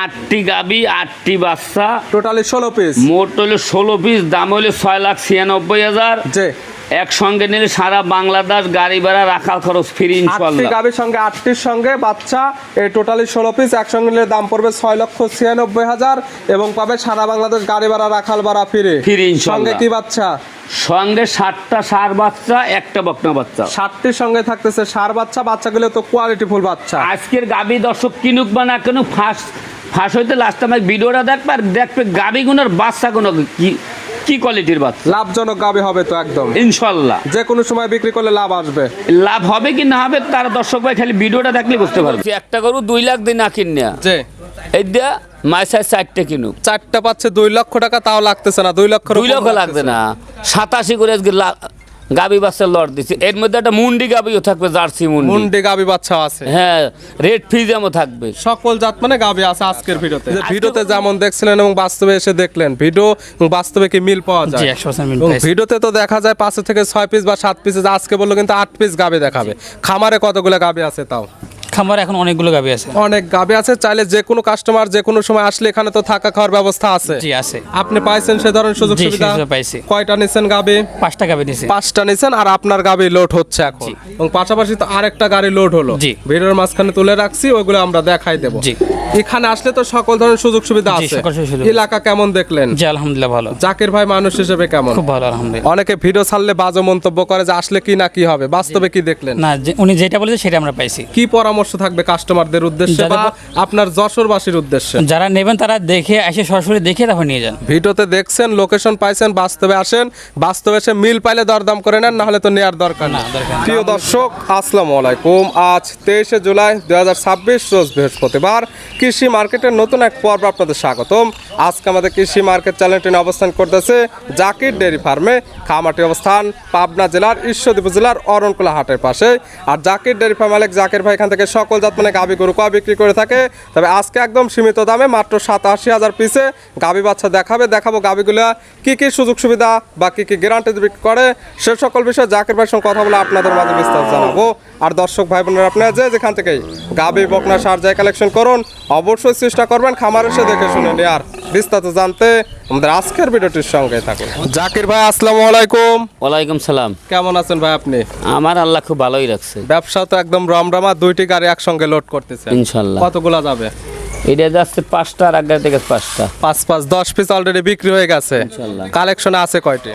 8টি গাবি 8টি বাচ্চা টোটালি 16 পিস। মোট হলো 16 পিস, দাম হলো 6,96,000। জি, একসঙ্গে নিলে সারা বাংলাদেশ গাড়ি ভাড়া রাখাল খরচ ফ্রি 8টি ইনশাআল্লাহ। গাবির সঙ্গে 8টির সঙ্গে বাচ্চা, এই টোটালি 16 পিস একসঙ্গে নিলে দাম পড়বে 6,96,000 এবং পাবে সারা বাংলাদেশ গাড়ি ভাড়া রাখাল ভাড়া ফ্রি। ফ্রি সঙ্গে ইনশাআল্লাহ। কি বাচ্চা? সঙ্গে 7টা ষাঁড় বাচ্চা, একটা বকনা বাচ্চা। 7টির সঙ্গে থাকতেছে ষাঁড় বাচ্চা, বাচ্চাগুলো তো কোয়ালিটিফুল বাচ্চা। আজকের গাবি দর্শক কিনুক বা না কেন ফাঁস হইতে লাস্ট আমার ভিডিওটা দেখবে আর দেখবে গাবি গুনার বাচ্চা কোনো কি কোয়ালিটির বাচ্চা। লাভজনক গাবি হবে তো একদম ইনশাআল্লাহ। যে কোনো সময় বিক্রি করলে লাভ আসবে। লাভ হবে কি না হবে তার দর্শক ভাই খালি ভিডিওটা দেখলে বুঝতে পারবে। একটা গরু 2 লাখ দিয়ে না কিনে যে এই দিয়া মাইসাই 4টে কিনুক, 4টা পাচ্ছে 2 লক্ষ টাকা, তাও লাগতেছে না 2 লক্ষ। 2 লক্ষ লাগবে না। 87 করে আজকে গাবি বাচ্চা লট দিচ্ছে। এর মধ্যে একটা মুন্ডি গাবিও থাকবে, জার্সি মুন্ডি গাবি বাচ্চা আছে। হ্যাঁ, রেড ফ্রিজামও থাকবে। সকল জাত মানে গাবি আছে আজকের ভিডিওতে। ভিডিওতে যেমন দেখছিলেন এবং বাস্তবে এসে দেখলেন, ভিডিও এবং বাস্তবে কি মিল পাওয়া যায়? 100% মিল এবং পাইছি। ভিডিওতে তো দেখা যায় 5 থেকে 6 পিস বা 7 পিস, আজকে বললো কিন্তু 8 পিস গাবি দেখাবে। খামারে কতগুলো গাবি আছে তাও? খামারে এখন অনেকগুলো গাবি আছে। অনেক গাবি আছে, চাইলে যে কোনো কাস্টমার যে কোনো সময় আসলে এখানে তো থাকা খাওয়ার ব্যবস্থা আছে। জি আছে। আপনি পাইছেন সে ধরনের সুযোগ জি, সুবিধা? সুযোগ পাইছি। কয়টা নিছেন গাবি? 5টা গাবি দিছি। 5টা নিছেন আর আপনার গাবি লোড হচ্ছে এখন। জি। এবং পাশাপাশি তো আরেকটা গাড়ি লোড হলো, জি। ভিডিওর মাঝখানে তুলে রাখছি, ওইগুলো আমরা দেখাই দেব। জি। এখানে আসলে তো সকল ধরনের সুযোগ সুবিধা জি, আছে। সকল সুযোগ। এলাকা কেমন দেখলেন? জি আলহামদুলিল্লাহ ভালো। জাকির ভাই মানুষ হিসেবে কেমন? খুব ভালো আলহামদুলিল্লাহ। অনেকে ভিডিও ছাড়লে বাজে মন্তব্য করে যে আসলে কি না কি হবে, বাস্তবে কি দেখলেন? না, উনি যেটা বলেছে সেটা আমরা পাইছি। কি পরামর্শ থাকবে কাস্টমারদের উদ্দেশ্যে যাদের বা আপনার যশোরবাসীর উদ্দেশ্যে? যারা নেবেন তারা দেখে এসে সরাসরি দেখে তারপর নিয়ে যান। ভিডিওতে দেখছেন, লোকেশন পাইছেন, বাস্তবে আসেন, বাস্তবে এসে মিল পাইলে দরদাম করে নেন, না হলে তো নেয়ার দরকার না, নেই। দরকার নেই। প্রিয় দর্শক আসসালামু আলাইকুম। আজ 23শে জুলাই 2026 রোজ বৃহস্পতিবার। কৃষি মার্কেটের নতুন এক পর্ব আপনাদের স্বাগতম। আজকে আমাদের কৃষি মার্কেট চ্যানেলটি নিয়ে অবস্থান করতেছে জাকির ডেয়ারি ফার্মে। খামারটি অবস্থান পাবনা জেলার ঈশ্বরদী উপজেলার অরণকুলা হাটের পাশে। আর জাকির ডেয়ারি ফার্ম মালিক জাকির ভাই এখান থেকে সকল জাত মানে গাভী গরু কয় বিক্রি করে থাকে। তবে আজকে একদম সীমিত দামে মাত্র 87,000 পিসে গাভী বাচ্চা দেখাবো গাভীগুলো কি কি সুযোগ সুবিধা বা কি কি গ্যারান্টি বিক্রি করে, সে সকল বিষয়ে জাকির ভাইয়ের সঙ্গে কথা বলে আপনাদের মাঝে বিস্তারিত জানাবো। আর দর্শক ভাই বোনেরা, আপনারা যেখান থেকেই গাভী বকনা সার যায় কালেকশন করুন, অবশ্যই চেষ্টা করবেন খামার এসে দেখে শুনে নেয়ার। বিস্তারিত জানতে আমাদের আজকের ভিডিওটির সঙ্গে থাকুন। জাকির ভাই আসসালামু আলাইকুম। ওয়ালাইকুম সালাম। কেমন আছেন ভাই আপনি? আমার আল্লাহ খুব ভালোই রাখছে। ব্যবসা তো একদম রমরমা, 2টি গাড়ি একসঙ্গে লোড করতেছেন ইনশাআল্লাহ। কতগুলা যাবে? এটা যাচ্ছে 5টা আর আগে থেকে 5টা। 5 10 পিস অলরেডি বিক্রি হয়ে গেছে। ইনশাআল্লাহ। কালেকশনে আছে কয়টি?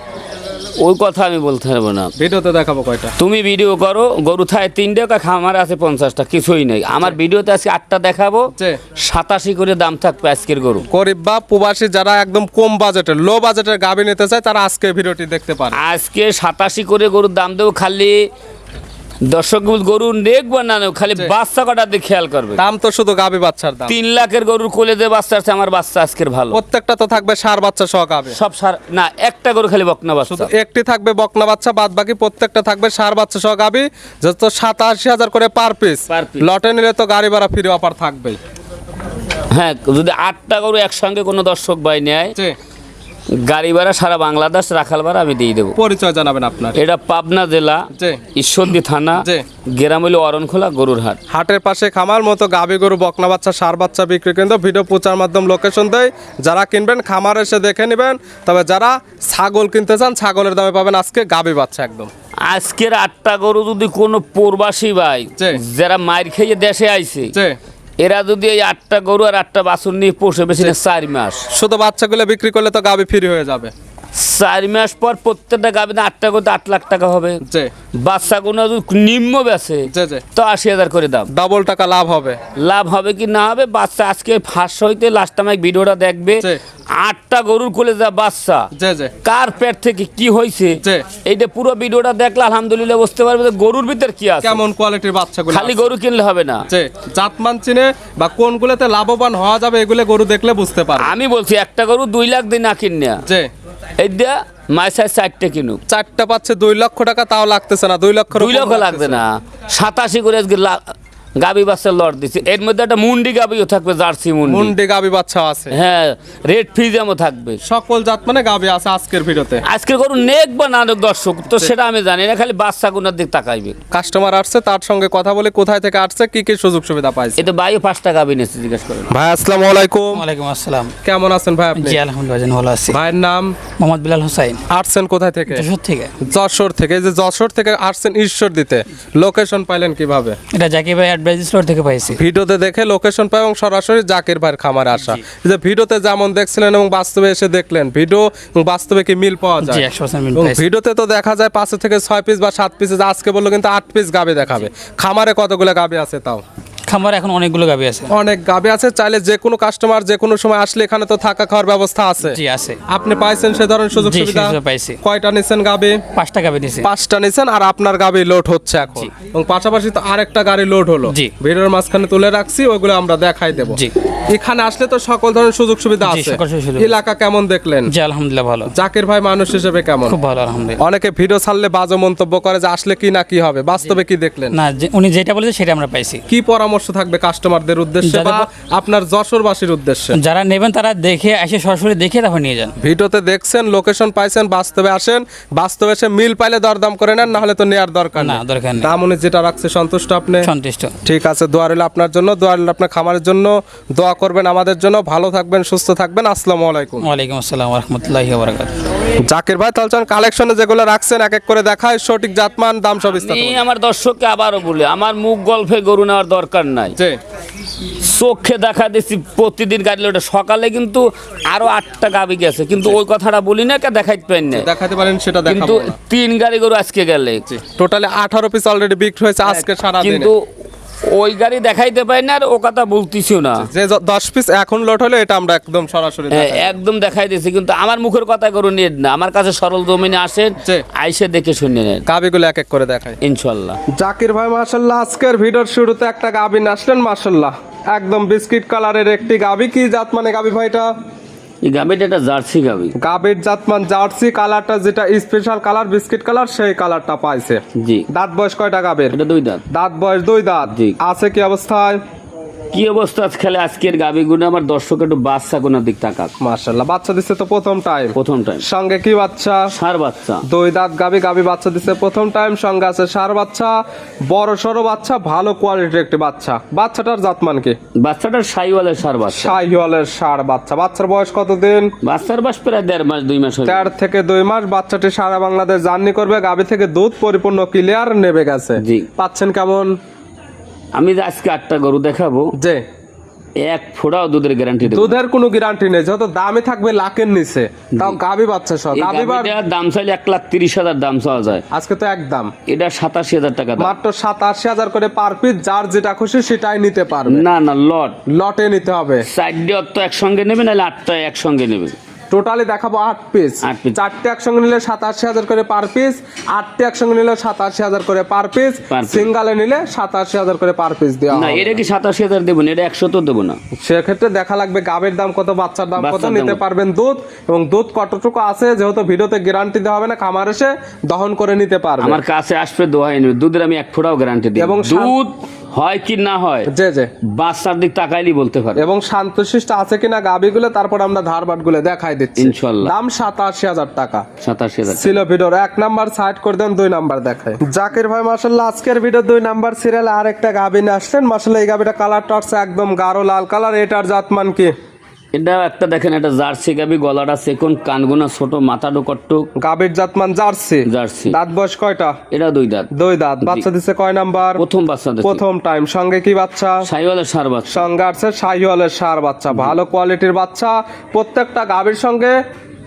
ওই কথা আমি বলতে পারবো না। ভিডিওতে দেখাবো কয়টা? তুমি ভিডিও করো, গরু থায় 3টা, খামার আছে 50টা, কিছুই নেই। আমার ভিডিওতে আজকে 8টা দেখাবো, জি। 87 করে দাম থাকবে আজকের গরু। গরিব বা প্রবাসী যারা একদম কম বাজেটের, লো বাজেটের গাভী নিতে চায়, তারা আজকে ভিডিওটি দেখতে পারে। আজকে 87 করে গরুর দাম দেবো। খালি দর্শক গরু দেখবো না, খালি বাচ্চা কটার দিকে খেয়াল করবে। দাম তো শুধু গাভী বাচ্চার দাম। 3 লাখের গরুর কোলে যে বাচ্চা আছে, আমার বাচ্চা আজকের ভালো। প্রত্যেকটা তো থাকবে ষাঁড় বাচ্চা সহ গাভী। সব না, একটা গরু খালি বকনা শুধু বাচ্চা। একটি থাকবে বকনা বাচ্চা, বাদ বাকি প্রত্যেকটা থাকবে ষাঁড় বাচ্চা সহ গাভী। যত 87,000 করে পার পিস। Per piece। লটে নিলে তো গাড়ি ভাড়া ফ্রি অফার থাকবেই। হ্যাঁ, যদি 8টা গরু একসঙ্গে কোনো দর্শক ভাই নেয়, জি। গাড়ি ভাড়া সারা বাংলাদেশ রাখাল ভাড়া আমি দিয়ে দেবো। পরিচয় জানাবেন আপনার। এটা পাবনা জেলা, জি। ঈশ্বরদী থানা, জি। গ্রাম হইল অরণখোলা, গরুর হাট। হাটের পাশে খামার মতো গাভী গরু বকনা বাচ্চা ষাঁড় বাচ্চা বিক্রি কিন্তু ভিডিও প্রচার মাধ্যম লোকেশন দেয়। যারা কিনবেন খামার এসে দেখে নেবেন। তবে যারা ছাগল কিনতে চান, ছাগলের দামে পাবেন আজকে গাভী বাচ্চা একদম। আজকের 8টা গরু যদি কোনো প্রবাসী ভাই জি। যারা মায়ের খেয়ে দেশে আইছে, জি। এরা যদি এই 8টা গরু আর 8টা বাছুর নিয়ে পোষে, বেশি না 4 মাস, শুধু বাচ্চাগুলো বিক্রি করলে তো গাভী ফ্রি হয়ে যাবে। 4 মাস পর প্রত্যেকটা গাভী 8টা গরু 8 লাখ টাকা হবে। জি। বাচ্চা কোনো যদি নিম্ন বেছে জি, জি। তো 80,000 করে দাম। ডাবল টাকা লাভ হবে। লাভ হবে কি না হবে, বাচ্চা আজকে ফার্স্ট হইতে লাস্ট টাইম ভিডিওটা দেখবে। জি। 8টা গরুর কোলে যা বাচ্চা, জি, জি। কার পেট থেকে কি হয়েছে, জি। এইটা পুরো ভিডিওটা দেখলে আলহামদুলিল্লাহ বুঝতে পারবে যে গরুর ভিতর কি আছে। কেমন কোয়ালিটির বাচ্চাগুলো খালি আছে। গরু কিনলে হবে না। জি। জাতমান চিনে বা কোনগুলোতে লাভবান হওয়া যাবে এগুলো গরু দেখলে বুঝতে পারবে। আমি বলছি একটা গরু 2 লাখ দিয়ে না কিনে, জি। এই দিয়া মাইসাই 4টে কিনুক, 4টা পাচ্ছে 2 লক্ষ টাকা, তাও লাগতেছে না। 2 লক্ষ 2 লক্ষ লাগবে না। 87 করে আজকে গাবি বাচ্চা লট দিচ্ছে, এর মধ্যে একটা মুন্ডি গাবিও থাকবে, জার্সি মুন্ডি। মুন্ডি গাবি বাচ্চা আছে, হ্যাঁ, রেড ফ্রিজামও থাকবে। সকল জাত মানে গাবি আছে আজকের ভিডিওতে। আজকে গরু নেক বা না নেক দর্শক তো সেটা আমি জানি না, খালি বাচ্চা গুনার দিক তাকাইবে। কাস্টমার আসছে, তার সঙ্গে কথা বলে কোথায় থেকে আসছে, কি কি সুযোগ সুবিধা পাইছে। এটা বাইও 5টা গাবি নিয়েছে, জিজ্ঞেস করেন। ভাই আসসালামু আলাইকুম। ওয়ালাইকুম আসসালাম। কেমন আছেন ভাই আপনি? জি আলহামদুলিল্লাহ ভালো আছি। ভাইয়ের নাম? মোহাম্মদ বিলাল হোসাইন। আসছেন কোথায় থেকে? যশোর থেকে। যশোর থেকে। এই যে যশোর থেকে আসছেন ঈশ্বর দিতে, লোকেশন পাইলেন কিভাবে? এটা জাকির ভাই অ্যাডভাইস স্টোর থেকে পাইছি। ভিডিওতে দেখে লোকেশন পাই এবং সরাসরি জাকির ভাইয়ের খামারে আসা। এই যে ভিডিওতে যেমন দেখছিলেন এবং বাস্তবে এসে দেখলেন, ভিডিও এবং বাস্তবে কি মিল পাওয়া যায়? জি 100% মিল এবং পাইছি। ভিডিওতে তো দেখা যায় 5 থেকে 6 পিস বা 7 পিস, আজকে বললো কিন্তু 8 পিস গাবে দেখাবে। খামারে কতগুলো গাবে আছে তাও? খামারে এখন অনেকগুলো গাবি আছে। অনেক গাবে আছে, চাইলে যে কোনো কাস্টমার যে কোনো সময় আসলে এখানে তো থাকা খাওয়ার ব্যবস্থা আছে। জি আছে। আপনি পাইছেন সে ধরনের সুযোগ জি, সুবিধা? সুযোগ পাইছি। কয়টা নিছেন গাবে? 5টা গাবি দিছি। 5টা নিছেন, আর আপনার গাবি লোড হচ্ছে এখন, এবং পাশাপাশি তো আরেকটা গাড়ি লোড হলো। জি। ভিডিওর মাঝখানে তুলে রাখছি, ওইগুলো আমরা দেখাই দেব। জি। এখানে আসলে তো সকল ধরনের সুযোগ সুবিধা জি, আছে। সকল সুযোগ। এলাকা কেমন দেখলেন? জি আলহামদুলিল্লাহ ভালো। জাকির ভাই মানুষ হিসেবে কেমন? খুব ভালো আলহামদুলিল্লাহ। অনেকে ভিডিও ছাড়লে বাজে মন্তব্য করে যে আসলে কি না কি হবে, বাস্তবে কি দেখলেন? না উনি যেটা বলেছে সেটা আমরা পাইছি। কি পরামর্শ থাকবে কাস্টমারদের উদ্দেশ্যে বা আপনার যশোরবাসীর উদ্দেশ্যে? যারা নেবেন তারা দেখে এসে সরাসরি দেখে তারপর নিয়ে যান। ভিডিওতে দেখছেন, লোকেশন পাইছেন, বাস্তবে আসেন, বাস্তবে এসে মিল পাইলে দরদাম করে নেন, না হলে তো নেওয়ার দরকার না নেই। দরকার নেই। দাম উনি যেটা রাখছে সন্তুষ্ট আপনি? সন্তুষ্ট। ঠিক আছে, দোয়া রইল আপনার জন্য, দোয়া রইল আপনার খামারের জন্য, দোয়া করবেন আমাদের জন্য। ভালো থাকবেন, সুস্থ থাকবেন। আসসালামু আলাইকুম। ওয়ালাইকুম আসসালাম ওয়া রাহমাতুল্লাহি ওয়া বারাকাতুহু। জাকির ভাই তাহলে চলুন কালেকশনে যেগুলো রাখছেন এক এক করে দেখায়, সঠিক জাতমান দাম সব বিস্তারিত আমি বলুন। আমার দর্শককে আবারও বলি, আমার মুখ গল্পে গরু নেওয়ার দরকার নাই। জি। চোখে দেখা দিচ্ছি প্রতিদিন গাড়ি লোটে, সকালে কিন্তু আরো 8টা গাবি গেছে, কিন্তু ওই কথাটা বলি না, কে দেখাইতে পারেন না, দেখাতে পারেন সেটা কিন্তু দেখাবো। 3 গাড়ি গরু আজকে গেলে, টোটালি 18 পিস অলরেডি বিক্রি হয়েছে আজকে সারা দিনে। কিন্তু ওই গাড়ি দেখাইতে পারি না, আর ও কথা বলতিছিও না। যে 10 পিস এখন লোড হলো, এটা আমরা একদম সরাসরি হ্যাঁ, দেখাই। একদম দেখাই দিয়েছি, কিন্তু আমার মুখের কথা গরু নিয়ে না, আমার কাছে সরল জমিনে আসেন, জি। আইসে দেখে শুনে নেন গাবিগুলো এক এক করে দেখাই ইনশাল্লাহ। জাকির ভাই মাশাআল্লাহ, আজকের ভিডিওর শুরুতে একটা গাবি আসলেন মাশাআল্লাহ, একদম বিস্কিট কালারের একটি গাবি। কি জাত মানে গাবি ভাইটা? এই গাবিটা একটা জার্সি গাবি। গাবির জাতমান জার্সি, কালারটা যেটা স্পেশাল কালার বিস্কিট কালার, সেই কালারটা পাইছে। জি। দাঁত বয়স কয়টা গাবির? এটা 2 দাঁত। দাঁত বয়স 2 দাঁত। জি। আছে কি অবস্থায়? কি অবস্থা খেলে আজকের গাবি গুলো, আমার দর্শক একটু বাচ্চা কোনার দিক তাকাক। মাশাআল্লাহ, বাচ্চা দিচ্ছে তো প্রথম টাইম? প্রথম টাইম। সঙ্গে কি বাচ্চা? সার বাচ্চা। 2 দাঁত গাবি, গাবি বাচ্চা দিচ্ছে প্রথম টাইম, সঙ্গে আছে ষাঁড় বাচ্চা, বড় সড়ো বাচ্চা, ভালো কোয়ালিটির একটি বাচ্চা। বাচ্চাটার জাতমান কি? বাচ্চাটার সাইওয়ালের সার বাচ্চা। শাহিওয়ালের ষাঁড় বাচ্চা। বাচ্চার বয়স কতদিন? বাচ্চার বয়স প্রায় 1.5 মাস 2 মাস হবে। 4 থেকে 2 মাস। বাচ্চাটি সারা বাংলাদেশ জার্নি করবে, গাবি থেকে দুধ পরিপূর্ণ ক্লিয়ার নেবে গেছে। জি। পাচ্ছেন কেমন? আমি যে আজকে 8টা গরু দেখাবো, যে 1 ফোঁটাও দুধের গ্যারান্টি দেবো। দুধের কোনো গ্যারান্টি নেই, যত দামে থাকবে লাখের নিচে, তাও গাবি বাচ্চা সহ। এই গাবি বার গাবিটার দাম চাইলে 1,30,000 দাম চাওয়া যায়, আজকে তো একদম এটা 87,000 টাকা দাম। মাত্র 87,000 করে পার পিস। যার যেটা খুশি সেটাই নিতে পারবে, না না, লট লটে নিতে হবে। 4 অত একসঙ্গে নেবে, নাহলে 8টা একসঙ্গে নেবে। টোটালি দেখাবো 8 পিস। 8 piece। 4টে একসঙ্গে নিলে 87,000 করে পার পিস, 8টে একসঙ্গে নিলে 87,000 করে পার পিস, Per piece। সিঙ্গালে নিলে 87,000 করে পার পিস দেওয়া না, হবে। এটা কি 87,000 দেবো না, এটা 100 তো দেবো না। সেক্ষেত্রে দেখা লাগবে গাবের দাম কত, বাচ্চার দাম কত, বাচ্চার দাম নিতে কত। পারবেন দুধ, এবং দুধ কতটুকু আছে, যেহেতু ভিডিওতে গ্যারান্টি দেওয়া হবে না, খামার এসে দহন করে নিতে পারবে। আমার কাছে আসবে দোহাই নেবে, দুধের আমি 1 ফোঁটাও গ্যারান্টি দিই। এবং দুধ হয় কি না হয়, যে যে বাচ্চার দিক তাকাইলেই বলতে পারে। এবং শান্তশিষ্ট আছে কিনা গাবিগুলো, তারপর আমরা ধারবাট গুলো দেখাই দিচ্ছি। ইনশাল্লাহ। দাম 87,000 টাকা 87,000 ছিল ভিডিওর 1 নাম্বার। সাইড করে দেন, 2 নাম্বার দেখায়। জাকির ভাই মাশাআল্লাহ, আজকের ভিডিও 2 নাম্বার সিরিয়ালে আরেকটা গাবি নিয়ে আসছেন মাশাআল্লাহ। এই গাবিটা কালারটা হচ্ছে একদম গাঢ় লাল কালার। এটার জাতমান কি? এটা একটা দেখেন, এটা জার্সি গাবি, গলাটা সেকন, কানগুনা ছোট, মাথা ডোকটুক। গাবির জাতমান জার্সি। জার্সি। দাঁত বয়স কয়টা? এটা 2 দাঁত। 2 দাঁত। বাচ্চা দিচ্ছে কয় নাম্বার? প্রথম বাচ্চা দিচ্ছে। প্রথম টাইম। সঙ্গে কি বাচ্চা? সাইওয়ালের সার বাচ্চা। সঙ্গে আছে শাহিওয়ালের ষাঁড় বাচ্চা, ভালো কোয়ালিটির বাচ্চা। প্রত্যেকটা গাবির সঙ্গে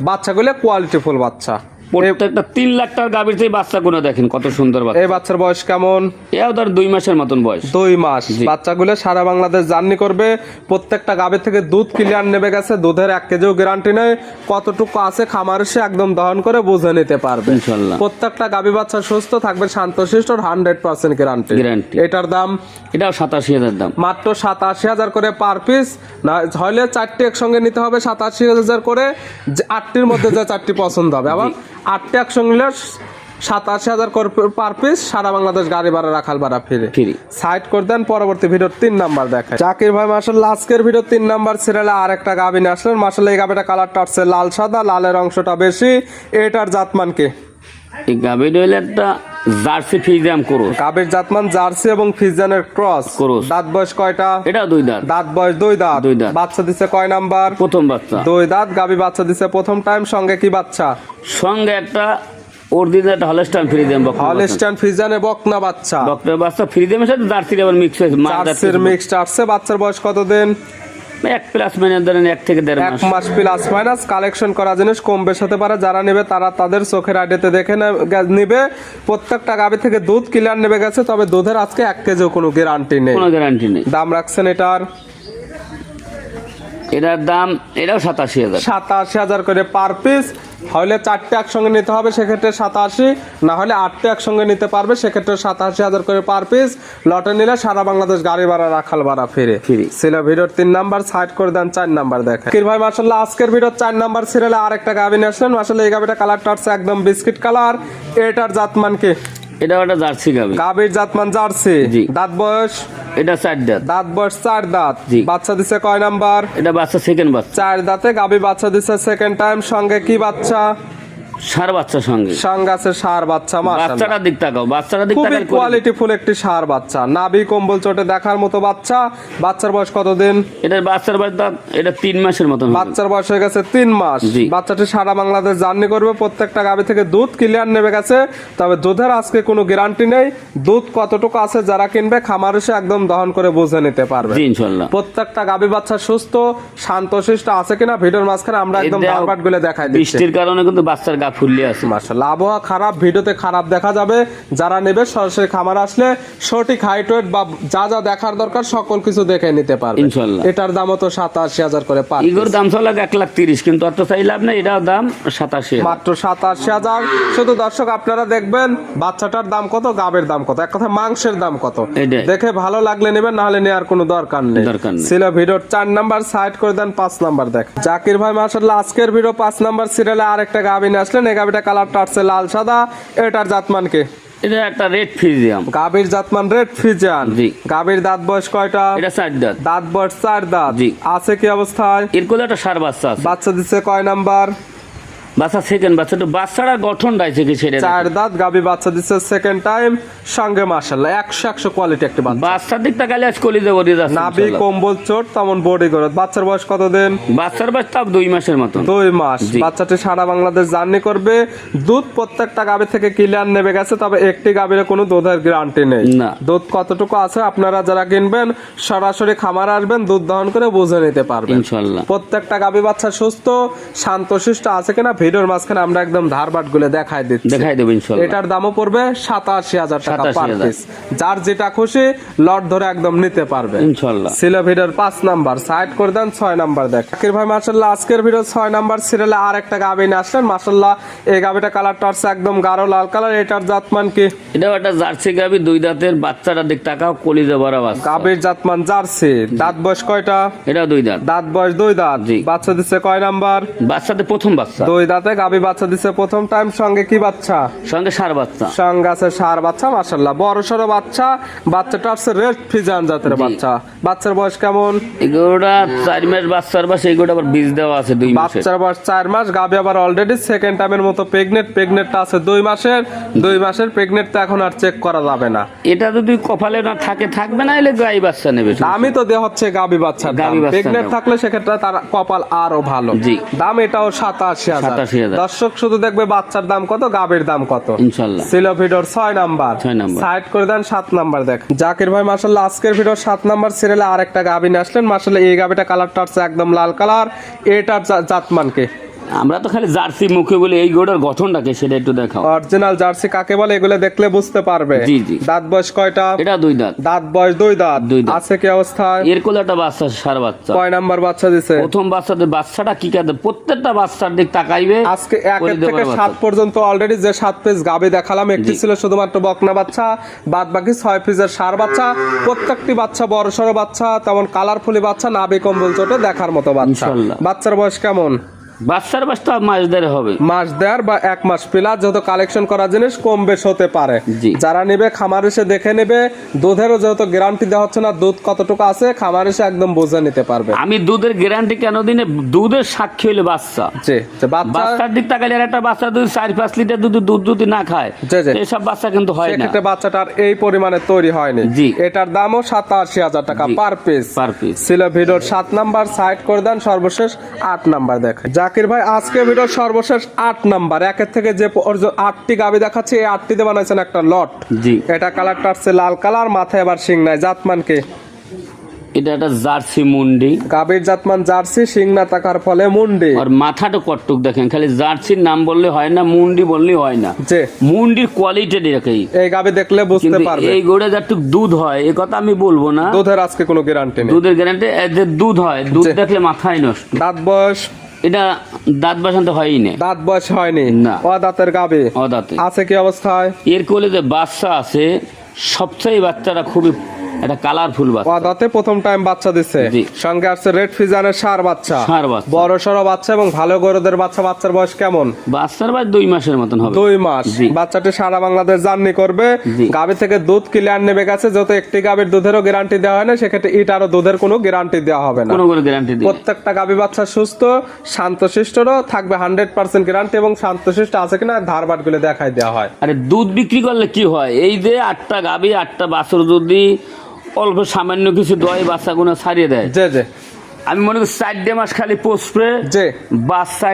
বাচ্চাগুলো কোয়ালিটিফুল বাচ্চা। প্রত্যেকটা 3 লাখ টাকার গাবির থেকে বাচ্চা গুলো দেখেন কত সুন্দর বাচ্চা। এই বাচ্চার বয়স কেমন? এও ধর 2 মাসের মতন বয়স। 2 মাস। বাচ্চাগুলো সারা বাংলাদেশ জার্নি করবে, প্রত্যেকটা গাভী থেকে দুধ ক্লিয়ার নেবে গেছে, দুধের 1 কেজিও গ্যারান্টি নেই। কতটুকু আছে খামার এসে একদম দহন করে বুঝে নিতে পারবে ইনশাআল্লাহ। প্রত্যেকটা গাভী বাচ্চা সুস্থ থাকবে, শান্তশিষ্ট, 100% গ্যারান্টি। গ্যারান্টি। এটার দাম এটাও 87,000 দাম। মাত্র 87,000 করে পার পিস। না হলে 4টি একসঙ্গে নিতে হবে 87,000 করে। 8টির মধ্যে যে 4টি পছন্দ হবে, আবার 8টি একসঙ্গে নিলে 87,000 করে পার পিস, সারা বাংলাদেশ গাড়ি ভাড়া রাখাল ভাড়া ফ্রি। ফ্রি। সাইড করে দেন, পরবর্তী ভিডিওর 3 নাম্বার দেখায়। জাকির ভাই মাশাআল্লাহ আজকের ভিডিও 3 নাম্বার সিরিয়ালে আরেকটা গাভী নিয়ে আসলেন। মাশাআল্লাহ এই গাভীটা কালারটা আসছে লাল সাদা, লালের অংশটা বেশি। এটার জাতমান কি? এই গাভী হইলে একটা জার্সি ফ্রিজিয়াম ক্রস। গাভীর জাতমান জার্সি এবং ফ্রিজিয়ানের ক্রস। ক্রস। দাঁত বয়স কয়টা? এটা 2 দাঁত। দাঁত বয়স 2 দাঁত। 2 দাঁত। বাচ্চা দিছে কয় নাম্বার? প্রথম বাচ্চা। 2 দাঁত গাভী বাচ্চা দিছে প্রথম টাইম। সঙ্গে কি বাচ্চা? সঙ্গে একটা অরিজিনাল একটা হলস্টাইন ফ্রিজিয়াম বকনা। হলস্টাইন ফ্রিজিয়ানে বকনা বাচ্চা। বকনা বাচ্চা ফ্রিজিয়ামের সাথে জার্সির আবার মিক্স হয়েছে। জার্সির মিক্সড আসছে। বাচ্চার বয়স কত দিন? 1 প্লাস মাইনাস ধরেন 1 থেকে 1.5 মাস। 1 মাস প্লাস মাইনাস। কালেকশন করা জিনিস কম বেশ হতে পারে। যারা নেবে তারা তাদের চোখের আইডিতে দেখে নেবে। প্রত্যেকটা গাভী থেকে দুধ ক্লিয়ার নেবে গেছে, তবে দুধের আজকে 1 কেজিও কোনো গ্যারান্টি নেই। কোনো গ্যারান্টি নেই। দাম রাখছেন এটার? এটার দাম এটাও 87,000। 87,000 করে পার পিস। হলে 4টে একসঙ্গে নিতে হবে, সেক্ষেত্রে 87। না হলে 8টে একসঙ্গে নিতে পারবে, সেক্ষেত্রে 87,000 করে পার পিস। লটে নিলে সারা বাংলাদেশ গাড়ি ভাড়া রাখাল ভাড়া ফিরে। ফ্রি। ছিল ভিডিওর 3 নাম্বার। সাইড করে দেন, 4 নাম্বার দেখেন। কির ভাই মাশাআল্লাহ আজকের ভিডিওর 4 নাম্বার সিরিয়ালে আরেকটা গাভী নিয়ে আসলেন। মাশাআল্লাহ এই গাভীটা কালারটা হচ্ছে একদম বিস্কিট কালার। এটার জাতমান কি? এটাও একটা জার্সি গাভী। গাভীর জাতমান জার্সি। জি। দাঁত বয়স? এটা 4 দাঁত। দাঁত বয়স 4 দাঁত। জি। বাচ্চা দিছে কয় নাম্বার? এটা বাচ্চা সেকেন্ড বাচ্চা। 4 দাঁতে গাভী বাচ্চা দিছে সেকেন্ড টাইম। সঙ্গে কি বাচ্চা? সার বাচ্চা সঙ্গে। সঙ্গে আছে ষাঁড় বাচ্চা। মাশাআল্লাহ বাচ্চাটার দিক তাকাও, বাচ্চাটার দিক খুবই তাকালে কোয়ালিটিফুল একটি ষাঁড় বাচ্চা। নাভি কম্বল চটে দেখার মতো বাচ্চা। বাচ্চার বয়স কতদিন? এটার বাচ্চার বয়স এটা 3 মাসের মতন হবে। বাচ্চার বয়স হয়ে গেছে 3 মাস। জি। বাচ্চাটি সারা বাংলাদেশ জার্নি করবে। প্রত্যেকটা গাভী থেকে দুধ ক্লিয়ার নেবে গেছে, তবে দুধের আজকে কোনো গ্যারান্টি নেই। দুধ কতটুকু আছে যারা কিনবে খামার এসে একদম দহন করে বুঝে নিতে পারবে। জি ইনশাআল্লাহ। প্রত্যেকটা গাভী বাচ্চা সুস্থ শান্তশিষ্ট আছে কিনা ভিডিওর মাঝখানে আমরা একদম এটা ধারবাট গুলো দেখাই দিচ্ছি। বৃষ্টির কারণে কিন্তু বাচ্চার গা ফুললে আছে। মাশাআল্লাহ আবহাওয়া খারাপ, ভিডিওতে খারাপ দেখা যাবে। যারা নেবে সরাসরি খামার আসলে সঠিক হাইট ওয়েট বা যা যা দেখার দরকার সকল কিছু দেখে নিতে পারবে ইনশাআল্লাহ। এটার দামও তো 87,000 করে পার ইগোর দাম চলে 1,30,000, কিন্তু অত চাই লাভ নেই। এটার দাম 87,000। মাত্র 87,000। শুধু দর্শক আপনারা দেখবেন বাচ্চাটার দাম কত, গাবের দাম কত, এক কথা মাংসের দাম কত এটাই। দেখে ভালো লাগলে নেবেন, না হলে নেওয়ার কোনো দরকার নেই। দরকার নেই। ছিল ভিডিওর 4 নাম্বার। সাইড করে দেন, 5 নাম্বার দেখ। জাকির ভাই মাশাআল্লাহ আজকের ভিডিও 5 নাম্বার সিরিয়ালে আরেকটা গাভী নিয়ে আসলেন। এই গাভীটা কালারটা আসছে লাল সাদা। এটার জাতমান কি? এটা একটা রেড ফ্রিজিয়াম। গাভীর জাতমান রেড ফ্রিজিয়ান। জি। গাভীর দাঁত বয়স কয়টা? এটা 4 দাঁত। দাঁত বয়স 4 দাঁত। জি। আছে কি অবস্থায়? এর কোলে একটা সার বাচ্চা আছে। বাচ্চা দিচ্ছে কয় নাম্বার? বাচ্চা সেকেন্ড বাচ্চা। তো বাচ্চাটা গঠন রাইছে কি সেটা 4 দাঁত গাভী বাচ্চা দিচ্ছে সেকেন্ড টাইম। সঙ্গে মাশাআল্লাহ 100 কোয়ালিটি একটা বাচ্চা। বাচ্চার দিক তাকালে আজ কলিজা বডি যাচ্ছে। নাভি কম্বল চোট তেমন বডি গড়। বাচ্চার বয়স কত দিন? বাচ্চার বয়স তাও 2 মাসের মতন। 2 মাস। বাচ্চাটি সারা বাংলাদেশ জার্নি করবে। দুধ প্রত্যেকটা গাভী থেকে ক্লিয়ার নেবে গেছে, তবে একটি গাভীর কোনো দুধের গ্যারান্টি নেই। না। দুধ কতটুকু আছে আপনারা যারা কিনবেন সরাসরি খামার আসবেন, দুধ দহন করে বুঝে নিতে পারবেন ইনশাআল্লাহ। প্রত্যেকটা গাভী বাচ্চা সুস্থ শান্তশিষ্ট আছে কিনা ভিডিওর মাঝখানে আমরা একদম ধারবাট গুলো দেখাই দিচ্ছি। দেখাই দেব ইনশাআল্লাহ। এটার দামও পড়বে 87,000 টাকা পার 87,000 পিস। যার যেটা খুশি লট ধরে একদম নিতে পারবে ইনশাআল্লাহ। ছিল ভিডিওর 5 নাম্বার। সাইড করে দেন, 6 নাম্বার দেখ। জাকির ভাই মাশাআল্লাহ আজকের ভিডিও 6 নাম্বার সিরিয়ালে আরেকটা গাভী নিয়ে আসলেন। মাশাআল্লাহ এই গাভীটা কালারটা হচ্ছে একদম গাঢ় লাল কালার। এটার জাতমান কি? এটাও একটা জার্সি গাভী। 2 দাঁতের। বাচ্চাটা দিক তাকাও, কলিজা ভরা বাচ্চা। গাভীর জাতমান জার্সি। দাঁত বয়স কয়টা? এটা 2 দাঁত। দাঁত বয়স 2 দাঁত। জি। বাচ্চা দিচ্ছে কয় নাম্বার? বাচ্চাতে প্রথম বাচ্চা। 2 দাঁতে গাভী বাচ্চা দিচ্ছে প্রথম টাইম। সঙ্গে কি বাচ্চা? সঙ্গে সার বাচ্চা। সঙ্গে আছে ষাঁড় বাচ্চা। মাশাআল্লাহ বড় সড়ো বাচ্চা। বাচ্চাটা হচ্ছে রেড ফ্রিজিয়ান জাতের জি। বাচ্চা। বাচ্চার বয়স কেমন? এগুলোটা 4 মাস বাচ্চার বয়স। এইগুলো আবার বীজ দেওয়া আছে 2 মাসের। বাচ্চার বয়স 4 মাস। গাভী আবার অলরেডি সেকেন্ড টাইমের মতো প্রেগনেন্ট। প্রেগনেন্টটা আছে 2 মাসের। 2 মাসের প্রেগনেন্ট তো এখন আর চেক করা যাবে না। এটা যদি কপালে না থাকে থাকবে না, এলে গাই বাচ্চা নেবে। দামই তো দেওয়া হচ্ছে গাভী বাচ্চার দাম। গাভী বাচ্চার প্রেগনেন্ট দাম। থাকলে সেক্ষেত্রে তার কপাল আরো ভালো। জি। দাম এটাও 87,000। 87,000। দর্শক শুধু দেখবে বাচ্চার দাম কত, গাভীর দাম কত ইনশাআল্লাহ। ছিল ভিডিওর 6 নাম্বার। 6 নাম্বার। সাইড করে দেন, 7 নাম্বার দেখ। জাকির ভাই মাশাআল্লাহ আজকের ভিডিওর 7 নাম্বার সিরিয়ালে আরেকটা গাভী নিয়ে আসলেন। মাশাআল্লাহ এই গাভীটা কালারটা হচ্ছে একদম লাল কালার। এটার জাতমান কি? আমরা তো খালি জার্সি মুখে বলি, এই গোড়ার গঠনটাকে সেটা একটু দেখাও। অরিজিনাল জার্সি কাকে বলে এগুলো দেখলে বুঝতে পারবে। জি, জি। দাঁত বয়স কয়টা? এটা 2 দাঁত। দাঁত বয়স 2 দাঁত। 2 দাঁত। আছে কি অবস্থায়? এর কোলে একটা বাচ্চা সার বাচ্চা। কয় নাম্বার বাচ্চা দিছে? প্রথম বাচ্চাদের। বাচ্চাটা কি কাঁদে, প্রত্যেকটা বাচ্চার দিক তাকাইবে। আজকে 1 কলিজা থেকে ভরা 7 বাচ্চা। পর্যন্ত অলরেডি যে 7 পিস গাভী দেখালাম, একটি জি। ছিল শুধুমাত্র বকনা বাচ্চা। বাদ বাকি 6 পিসের ষাঁড় বাচ্চা। প্রত্যেকটি বাচ্চা বড় সড়ো বাচ্চা, তেমন কালারফুলি বাচ্চা, নাভি কম্বল চটে দেখার মতো বাচ্চা। ইনশাআল্লাহ। বাচ্চার বয়স কেমন? বাচ্চার বাচ্চা মাস দেড় হবে। মাস দেড় বা 1 মাস প্লাস, যেহেতু কালেকশন করা জিনিস কম বেশ হতে পারে। জি। যারা নেবে খামার এসে দেখে নেবে, দুধেরও যেহেতু গ্যারান্টি দেওয়া হচ্ছে না দুধ কতটুকু আছে, খামার এসে একদম বুঝে নিতে পারবে। আমি দুধের গ্যারান্টি কেন দিই না, দুধের সাক্ষী হইলে বাচ্চা। জি, যে বাচ্চা বাচ্চার দিক তাকালে আর একটা বাচ্চা যদি 4-5 লিটার দুধ যদি না খায়, জি, জি। এসব বাচ্চা কিন্তু হয় না। সেক্ষেত্রে বাচ্চাটার এই পরিমাণে তৈরি হয়নি। জি। এটার দামও 87,000 টাকা জি। Per piece. Per piece. ছিল ভিডিওর 7 নাম্বার, সাইড করে দেন, সর্বশেষ 8 নাম্বার দেখেন। জাকির ভাই আজকে ভিডিওর সর্বশেষ 8 নাম্বার, একের থেকে যে 8টি গাবি দেখাচ্ছে, এই 8টিতে বানাইছেন একটা লট। জি। এটা কালারটা হচ্ছে লাল কালার, মাথায় আবার শিং নাই। জাতমানকে এটা একটা জার্সি মুন্ডি, গাবির জাতমান জার্সি, শিং না থাকার ফলে মুন্ডি। আর মাথাটা কট্টুক দেখেন, খালি জার্সির নাম বললে হয় না, মুন্ডি বললেই হয় না। যে মুন্ডির কোয়ালিটি দেখেই এই গাবি দেখলে বুঝতে কিন্তু পারবে এই গরুটা যতটুক দুধ হয় এ কথা আমি বলবো না, দুধের আজকে কোনো গ্যারান্টি নেই। দুধের গ্যারান্টি এদের দুধ হয়, দুধ জি। দেখলে মাথায় নষ্ট। দাঁত বয়স, এটা দাঁত বাসান্ত হয়ই না, দাঁত বয়স হয়নি, না। ও দাঁতের গাবি অদাতে। আছে কি অবস্থায়? এর কোলে যে বাচ্চা আছে, সবচেয়ে বাচ্চাটা খুবই একটা কালারফুল বাচ্চা। ওয়াদাতে প্রথম টাইম বাচ্চা দিচ্ছে। জি। সঙ্গে আসছে রেড ফিজানের ষাঁড় বাচ্চা, ষাঁড় বাচ্চা। বড় সড়ো বাচ্চা এবং ভালো গরুদের বাচ্চা। বাচ্চার বয়স কেমন? বাচ্চার বয়স 2 মাসের মতন হবে। 2 মাস। জি। বাচ্চাটি সারা বাংলাদেশ জার্নি করবে। জি। গাভী থেকে দুধ ক্লিয়ার নেবে গেছে, যত একটি গাভীর দুধেরও গ্যারান্টি দেওয়া হয় না, সেক্ষেত্রে ইটারও দুধের কোনো গ্যারান্টি দেওয়া হবে না। কোনো গ্যারান্টি দিই প্রত্যেকটা গাভী বাচ্চা সুস্থ, শান্তশিষ্টরও থাকবে 100% গ্যারান্টি, এবং শান্তশিষ্ট আছে কিনা ধারবাট গুলো দেখাই দেওয়া হয়। আরে দুধ বিক্রি করলে কি হয়, এই যে 8টা গাভী 8টা বাছুর যদি অল্প সামান্য কিছু দই বাচ্চাগুলো ছাড়িয়ে দেয়, যে যে আমি মনে করি 4 মাস খালি পোষবে, যে বাচ্চা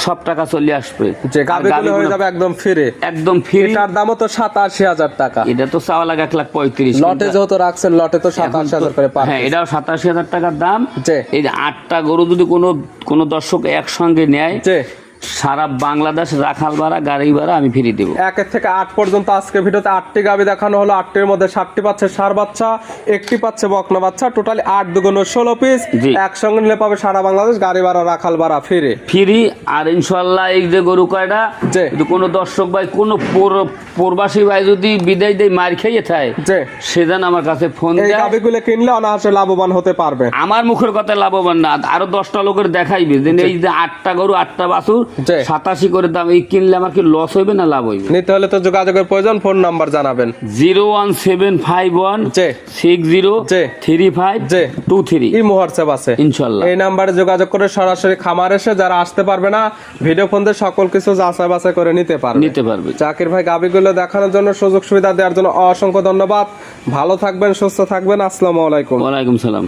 সব টাকা চলে আসবে, যে গাভীগুলো হয়ে যাবে একদম ফিরে। একদম ফ্রি। এটার দামও তো 87,000 টাকা। এটা তো চাওয়া লাগে 1,35,000। লটে যেহেতু রাখছেন, লটে তো 87,000 করে পার হ্যাঁ, পিস। এটাও 87,000 টাকার দাম। যে এই যে 8টা গরু যদি কোনো দর্শক একসঙ্গে নেয়, যে সারা বাংলাদেশ রাখাল ভাড়া গাড়ি ভাড়া আমি ফিরিয়ে দেবো। 1 থেকে 8 পর্যন্ত আজকে ভিডিওতে 8টি গাভী দেখানো হলো। 8টির মধ্যে 7টি পাচ্ছে ষাঁড় বাচ্চা, 1টি পাচ্ছে বকনা বাচ্চা, টোটালি 8 দুগুণ 16 পিস। জি। একসঙ্গে নিলে পাবে সারা বাংলাদেশ গাড়ি ভাড়া রাখাল ভাড়া ফিরে। ফ্রি। আর ইনশাল্লাহ এই যে গরু কয়টা, যে যদি কোনো দর্শক ভাই কোনো প্রবাসী ভাই যদি বিদায় দিয়ে মার খেয়ে থাকে, যে সেদিন আমার কাছে ফোন এই দেয়। গাভীগুলো কিনলে অনায়াসে লাভবান হতে পারবে। আমার মুখের কথা লাভবান না, আরো 10টা লোকের দেখাইবে যে এই যে 8টা গরু 8টা বাছুর যে 87 করে দাম, এই কিনলে আমার কি লস হইবে না লাভ হইবে? নিতে হলে তো যোগাযোগের প্রয়োজন, ফোন নাম্বার জানাবেন। 01751 যে 60 যে 35 যে 23। এই হোয়াটসঅ্যাপ আছে ইনশাল্লাহ। এই নাম্বারে যোগাযোগ করে সরাসরি খামার এসে, যারা আসতে পারবে না ভিডিও ফোন দিয়ে সকল কিছু যাচাই বাছাই করে নিতে পারবে। জাকির ভাই গাভীগুলো দেখানোর জন্য, সুযোগ সুবিধা দেওয়ার জন্য অসংখ্য ধন্যবাদ। ভালো থাকবেন, সুস্থ থাকবেন। আসসালামু আলাইকুম। ওয়ালাইকুম সালাম।